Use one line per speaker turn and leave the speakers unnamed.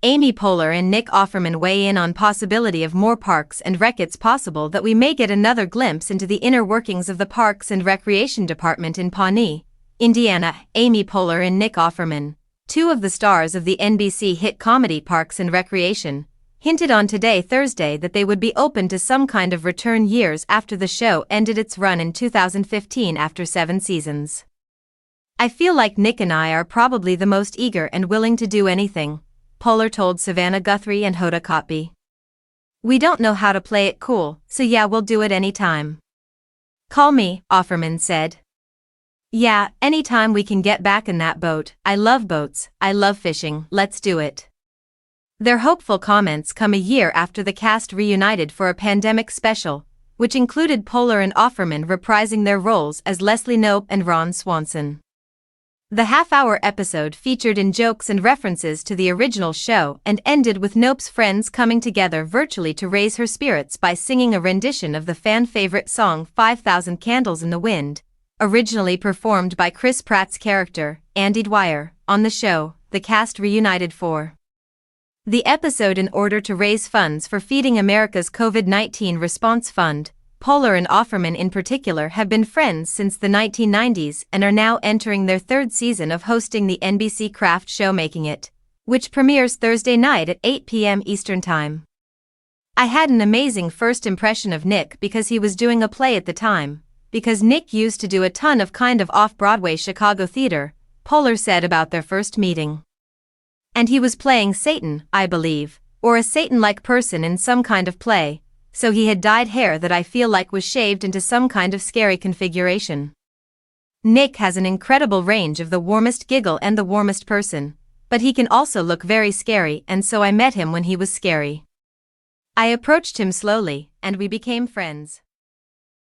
Amy Poehler and Nick Offerman weigh in on possibility of more parks and rec. It's possible that we may get another glimpse into the inner workings of the Parks and Recreation Department in Pawnee, Indiana. Amy Poehler and Nick Offerman, two of the stars of the NBC hit comedy Parks and Recreation, hinted on today Thursday that they would be open to some kind of return years after the show ended its run in 2015 after 7 seasons. "I feel like Nick and I are probably the most eager and willing to do anything," Poehler told Savannah Guthrie and Hoda Kotb. "We don't know how to play it cool, so yeah, we'll do it anytime. Call me," Offerman said. "Yeah, anytime we can get back in that boat. I love boats, I love fishing, let's do it." Their hopeful comments come a year after the cast reunited for a pandemic special, which included Poehler and Offerman reprising their roles as Leslie Knope and Ron Swanson. The half-hour episode featured in jokes and references to the original show and ended with Knope's friends coming together virtually to raise her spirits by singing a rendition of the fan-favorite song 5,000 Candles in the Wind, originally performed by Chris Pratt's character, Andy Dwyer. On the show, the cast reunited for the episode in order to raise funds for Feeding America's COVID-19 Response Fund. Poehler and Offerman in particular have been friends since the 1990s and are now entering their 3rd season of hosting the NBC craft show Making It, which premieres Thursday night at 8 p.m. Eastern Time. "I had an amazing first impression of Nick because he was doing a play at the time, because Nick used to do a ton of kind of off-Broadway Chicago theater," Poehler said about their first meeting. "And he was playing Satan, I believe, or a Satan-like person in some kind of play. So he had dyed hair that I feel like was shaved into some kind of scary configuration. Nick has an incredible range of the warmest giggle and the warmest person, but he can also look very scary, and so I met him when he was scary. I approached him slowly, and we became friends."